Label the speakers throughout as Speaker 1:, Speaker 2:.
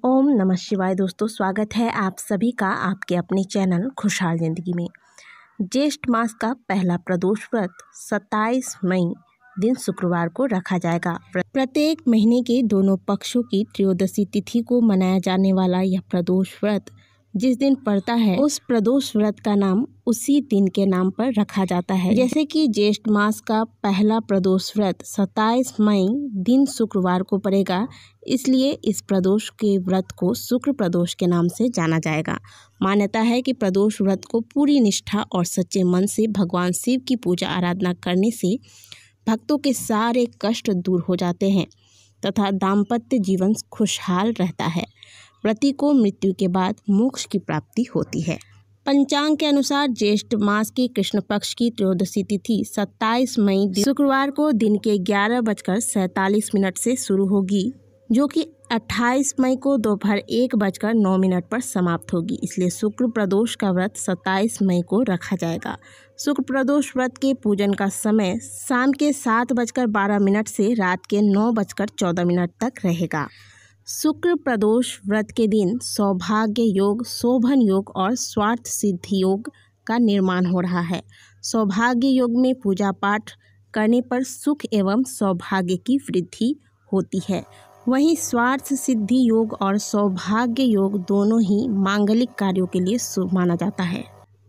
Speaker 1: ओम नमः शिवाय। दोस्तों, स्वागत है आप सभी का आपके अपने चैनल खुशहाल ज़िंदगी में। ज्येष्ठ मास का पहला प्रदोष व्रत 27 मई दिन शुक्रवार को रखा जाएगा। प्रत्येक महीने के दोनों पक्षों की त्रयोदशी तिथि को मनाया जाने वाला यह प्रदोष व्रत जिस दिन पड़ता है उस प्रदोष व्रत का नाम उसी दिन के नाम पर रखा जाता है। जैसे कि ज्येष्ठ मास का पहला प्रदोष व्रत 27 मई दिन शुक्रवार को पड़ेगा, इसलिए इस प्रदोष के व्रत को शुक्र प्रदोष के नाम से जाना जाएगा। मान्यता है कि प्रदोष व्रत को पूरी निष्ठा और सच्चे मन से भगवान शिव की पूजा आराधना करने से भक्तों के सारे कष्ट दूर हो जाते हैं तथा दाम्पत्य जीवन खुशहाल रहता है। व्रती को मृत्यु के बाद मोक्ष की प्राप्ति होती है। पंचांग के अनुसार ज्येष्ठ मास की कृष्ण पक्ष की त्रयोदशी तिथि 27 मई शुक्रवार को दिन के 11:47 से शुरू होगी, जो कि 28 मई को दोपहर 1:09 पर समाप्त होगी। इसलिए शुक्र प्रदोष का व्रत 27 मई को रखा जाएगा। शुक्र प्रदोष व्रत के पूजन का समय शाम के 7:12 से रात के 9:14 तक रहेगा। शुक्र प्रदोष व्रत के दिन सौभाग्य योग, शोभन योग और स्वार्थ सिद्धि योग का निर्माण हो रहा है। सौभाग्य योग में पूजा पाठ करने पर सुख एवं सौभाग्य की वृद्धि होती है। वहीं स्वार्थ सिद्धि योग और सौभाग्य योग दोनों ही मांगलिक कार्यों के लिए शुभ माना जाता है।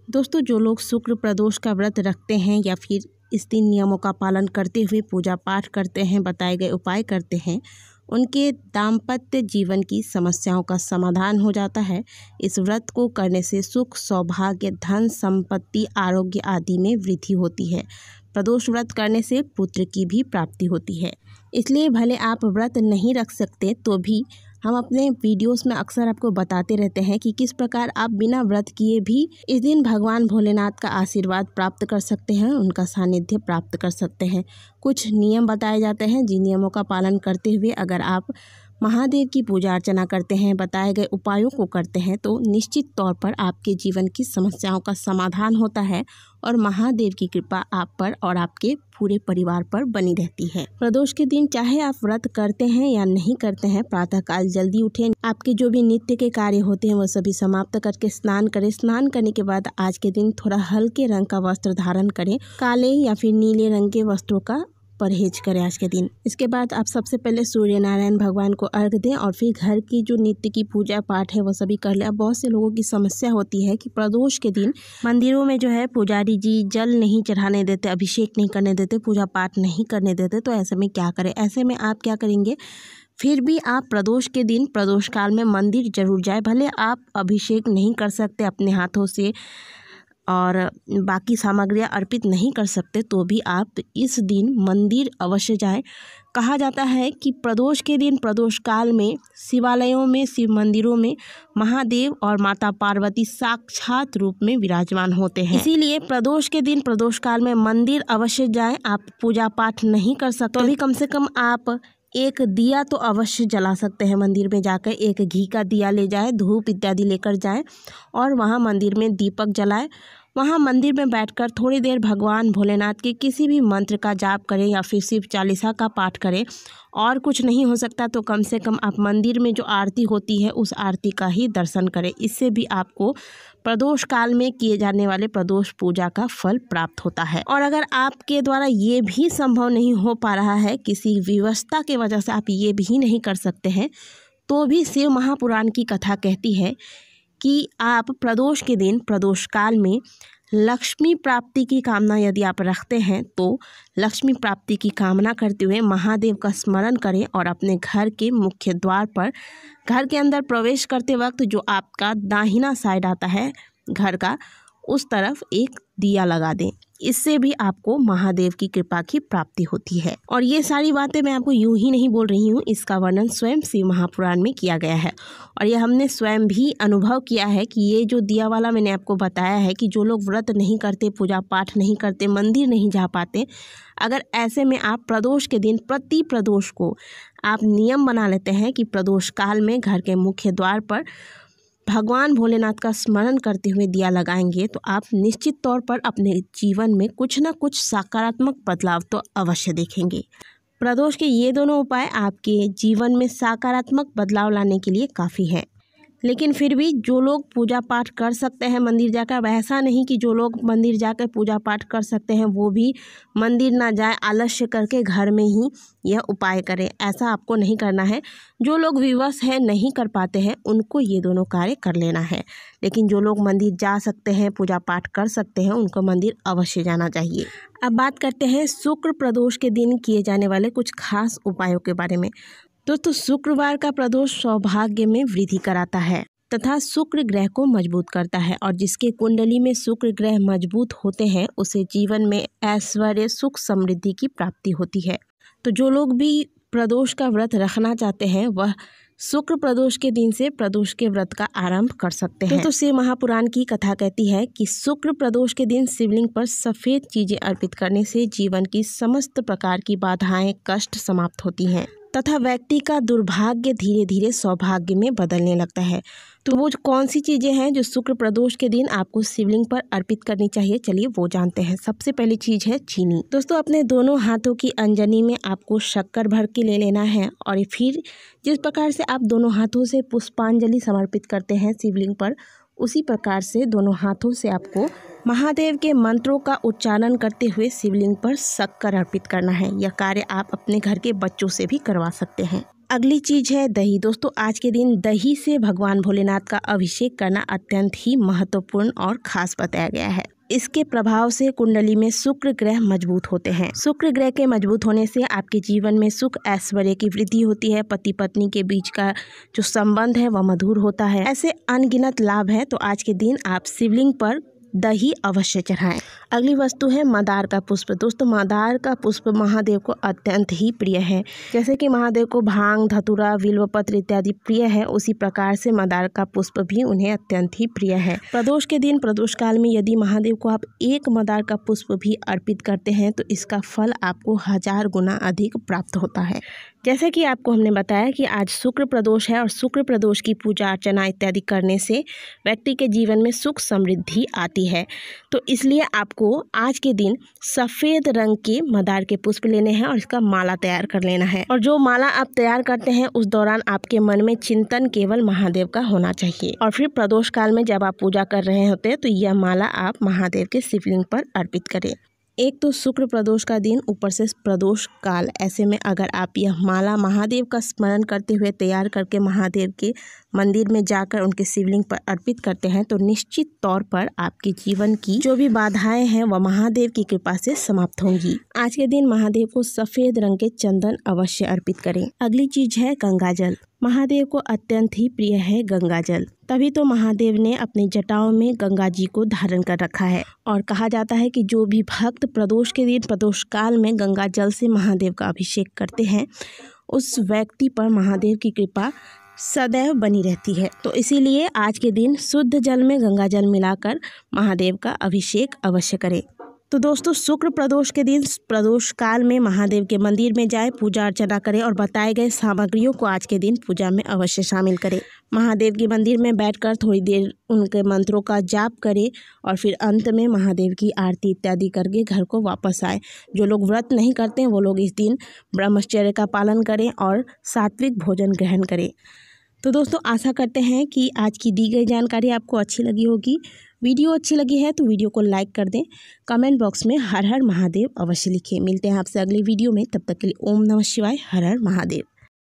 Speaker 1: दोस्तों, जो लोग शुक्र प्रदोष का व्रत रखते हैं या फिर इस दिन नियमों का पालन करते हुए पूजा पाठ करते हैं, बताए गए उपाय करते हैं, उनके दाम्पत्य जीवन की समस्याओं का समाधान हो जाता है। इस व्रत को करने से सुख, सौभाग्य, धन, संपत्ति, आरोग्य आदि में वृद्धि होती है। प्रदोष व्रत करने से पुत्र की भी प्राप्ति होती है। इसलिए भले आप व्रत नहीं रख सकते तो भी हम अपने वीडियोस में अक्सर आपको बताते रहते हैं कि किस प्रकार आप बिना व्रत किए भी इस दिन भगवान भोलेनाथ का आशीर्वाद प्राप्त कर सकते हैं, उनका सानिध्य प्राप्त कर सकते हैं। कुछ नियम बताए जाते हैं, जिन नियमों का पालन करते हुए अगर आप महादेव की पूजा अर्चना करते हैं, बताए गए उपायों को करते हैं, तो निश्चित तौर पर आपके जीवन की समस्याओं का समाधान होता है और महादेव की कृपा आप पर और आपके पूरे परिवार पर बनी रहती है। प्रदोष के दिन चाहे आप व्रत करते हैं या नहीं करते हैं, प्रातःकाल जल्दी उठें। आपके जो भी नित्य के कार्य होते हैं वो सभी समाप्त करके स्नान करें। स्नान करने के बाद आज के दिन थोड़ा हल्के रंग का वस्त्र धारण करें। काले या फिर नीले रंग के वस्त्रों का परहेज करें आज के दिन। इसके बाद आप सबसे पहले सूर्य नारायण भगवान को अर्घ दें और फिर घर की जो नित्य की पूजा पाठ है वो सभी कर लें। अब बहुत से लोगों की समस्या होती है कि प्रदोष के दिन मंदिरों में जो है पुजारी जी जल नहीं चढ़ाने देते, अभिषेक नहीं करने देते, पूजा पाठ नहीं करने देते, तो ऐसे में क्या करें? ऐसे में आप क्या करेंगे? फिर भी आप प्रदोष के दिन प्रदोष काल में मंदिर जरूर जाए। भले आप अभिषेक नहीं कर सकते अपने हाथों से और बाकी सामग्रियां अर्पित नहीं कर सकते, तो भी आप इस दिन मंदिर अवश्य जाएं। कहा जाता है कि प्रदोष के दिन प्रदोष काल में शिवालयों में, शिव मंदिरों में महादेव और माता पार्वती साक्षात रूप में विराजमान होते हैं। इसीलिए प्रदोष के दिन प्रदोष काल में मंदिर अवश्य जाएं। आप पूजा पाठ नहीं कर सकते तो भी कम से कम आप एक दिया तो अवश्य जला सकते हैं। मंदिर में जाकर एक घी का दिया ले जाए, धूप इत्यादि लेकर जाएं और वहां मंदिर में दीपक जलाएं। वहां मंदिर में बैठकर थोड़ी देर भगवान भोलेनाथ के किसी भी मंत्र का जाप करें या फिर शिव चालीसा का पाठ करें। और कुछ नहीं हो सकता तो कम से कम आप मंदिर में जो आरती होती है उस आरती का ही दर्शन करें। इससे भी आपको प्रदोष काल में किए जाने वाले प्रदोष पूजा का फल प्राप्त होता है। और अगर आपके द्वारा ये भी संभव नहीं हो पा रहा है, किसी विवशता की वजह से आप ये भी नहीं कर सकते हैं, तो भी शिव महापुराण की कथा कहती है कि आप प्रदोष के दिन प्रदोष काल में लक्ष्मी प्राप्ति की कामना यदि आप रखते हैं तो लक्ष्मी प्राप्ति की कामना करते हुए महादेव का स्मरण करें और अपने घर के मुख्य द्वार पर घर के अंदर प्रवेश करते वक्त जो आपका दाहिना साइड आता है घर का, उस तरफ एक दिया लगा दें। इससे भी आपको महादेव की कृपा की प्राप्ति होती है। और ये सारी बातें मैं आपको यूं ही नहीं बोल रही हूँ, इसका वर्णन स्वयं शिव महापुराण में किया गया है और ये हमने स्वयं भी अनुभव किया है कि ये जो दिया वाला मैंने आपको बताया है कि जो लोग व्रत नहीं करते, पूजा पाठ नहीं करते, मंदिर नहीं जा पाते, अगर ऐसे में आप प्रदोष के दिन प्रति प्रदोष को आप नियम बना लेते हैं कि प्रदोष काल में घर के मुख्य द्वार पर भगवान भोलेनाथ का स्मरण करते हुए दिया लगाएंगे, तो आप निश्चित तौर पर अपने जीवन में कुछ ना कुछ सकारात्मक बदलाव तो अवश्य देखेंगे। प्रदोष के ये दोनों उपाय आपके जीवन में सकारात्मक बदलाव लाने के लिए काफ़ी हैं। लेकिन फिर भी जो लोग पूजा पाठ कर सकते हैं मंदिर जाकर, वैसा नहीं कि जो लोग मंदिर जाकर पूजा पाठ कर सकते हैं वो भी मंदिर ना जाए, आलस्य करके घर में ही यह उपाय करें, ऐसा आपको नहीं करना है। जो लोग विवश हैं, नहीं कर पाते हैं, उनको ये दोनों कार्य कर लेना है। लेकिन जो लोग मंदिर जा सकते हैं, पूजा पाठ कर सकते हैं, उनको मंदिर अवश्य जाना चाहिए। अब बात करते हैं शुक्र प्रदोष के दिन किए जाने वाले कुछ खास उपायों के बारे में। दोस्तों, शुक्रवार का प्रदोष सौभाग्य में वृद्धि कराता है तथा शुक्र ग्रह को मजबूत करता है, और जिसके कुंडली में शुक्र ग्रह मजबूत होते हैं उसे जीवन में ऐश्वर्य, सुख, समृद्धि की प्राप्ति होती है। तो जो लोग भी प्रदोष का व्रत रखना चाहते हैं वह शुक्र प्रदोष के दिन से प्रदोष के व्रत का आरंभ कर सकते हैं। तो शिव महापुराण की कथा कहती है कि शुक्र प्रदोष के दिन शिवलिंग पर सफ़ेद चीज़ें अर्पित करने से जीवन की समस्त प्रकार की बाधाएं, कष्ट समाप्त होती हैं तथा व्यक्ति का दुर्भाग्य धीरे धीरे सौभाग्य में बदलने लगता है। तो वो कौन सी चीज़ें हैं जो शुक्र प्रदोष के दिन आपको शिवलिंग पर अर्पित करनी चाहिए, चलिए वो जानते हैं। सबसे पहली चीज़ है चीनी। दोस्तों, अपने दोनों हाथों की अंजनी में आपको शक्कर भर के ले लेना है, और फिर जिस प्रकार से आप दोनों हाथों से पुष्पांजलि समर्पित करते हैं शिवलिंग पर, उसी प्रकार से दोनों हाथों से आपको महादेव के मंत्रों का उच्चारण करते हुए शिवलिंग पर शक्कर अर्पित करना है। यह कार्य आप अपने घर के बच्चों से भी करवा सकते हैं। अगली चीज़ है दही। दोस्तों, आज के दिन दही से भगवान भोलेनाथ का अभिषेक करना अत्यंत ही महत्वपूर्ण और खास बताया गया है। इसके प्रभाव से कुंडली में शुक्र ग्रह मजबूत होते हैं। शुक्र ग्रह के मजबूत होने से आपके जीवन में सुख, ऐश्वर्य की वृद्धि होती है। पति पत्नी के बीच का जो संबंध है वह मधुर होता है। ऐसे अनगिनत लाभ हैं। तो आज के दिन आप शिवलिंग पर दही अवश्य चढ़ाएं। अगली वस्तु है मंदार का पुष्प। दोस्तों, मंदार का पुष्प महादेव को अत्यंत ही प्रिय है। जैसे कि महादेव को भांग, धतूरा, बिल्वपत्र इत्यादि प्रिय है, उसी प्रकार से मंदार का पुष्प भी उन्हें अत्यंत ही प्रिय है। प्रदोष के दिन, प्रदोष काल में यदि महादेव को आप एक मंदार का पुष्प भी अर्पित करते हैं तो इसका फल आपको 1000 गुना अधिक प्राप्त होता है। जैसे कि आपको हमने बताया कि आज शुक्र प्रदोष है, और शुक्र प्रदोष की पूजा अर्चना इत्यादि करने से व्यक्ति के जीवन में सुख समृद्धि आती है। तो इसलिए आपको आज के दिन सफ़ेद रंग के मंदार के पुष्प लेने हैं और इसका माला तैयार कर लेना है। और जो माला आप तैयार करते हैं उस दौरान आपके मन में चिंतन केवल महादेव का होना चाहिए। और फिर प्रदोष काल में जब आप पूजा कर रहे होते हैं तो यह माला आप महादेव के शिवलिंग पर अर्पित करें। एक तो शुक्र प्रदोष का दिन, ऊपर से प्रदोष काल, ऐसे में अगर आप यह माला महादेव का स्मरण करते हुए तैयार करके महादेव के मंदिर में जाकर उनके शिवलिंग पर अर्पित करते हैं तो निश्चित तौर पर आपके जीवन की जो भी बाधाएं हैं वह महादेव की कृपा से समाप्त होंगी। आज के दिन महादेव को सफ़ेद रंग के चंदन अवश्य अर्पित करें। अगली चीज है गंगा जल। महादेव को अत्यंत ही प्रिय है गंगा जल, तभी तो महादेव ने अपनी जटाओं में गंगा जी को धारण कर रखा है। और कहा जाता है कि जो भी भक्त प्रदोष के दिन, प्रदोष काल में गंगा जल से महादेव का अभिषेक करते हैं उस व्यक्ति पर महादेव की कृपा सदैव बनी रहती है। तो इसीलिए आज के दिन शुद्ध जल में गंगा जल मिलाकर महादेव का अभिषेक अवश्य करें। तो दोस्तों, शुक्र प्रदोष के दिन प्रदोष काल में महादेव के मंदिर में जाएं, पूजा अर्चना करें और बताए गए सामग्रियों को आज के दिन पूजा में अवश्य शामिल करें। महादेव के मंदिर में बैठकर थोड़ी देर उनके मंत्रों का जाप करें और फिर अंत में महादेव की आरती इत्यादि करके घर को वापस आए। जो लोग व्रत नहीं करते हैं वो लोग इस दिन ब्रह्मचर्य का पालन करें और सात्विक भोजन ग्रहण करें। तो दोस्तों, आशा करते हैं कि आज की दी गई जानकारी आपको अच्छी लगी होगी। वीडियो अच्छी लगी है तो वीडियो को लाइक कर दें। कमेंट बॉक्स में हर हर महादेव अवश्य लिखें। मिलते हैं आपसे अगली वीडियो में, तब तक के लिए ओम नमः शिवाय, हर हर महादेव।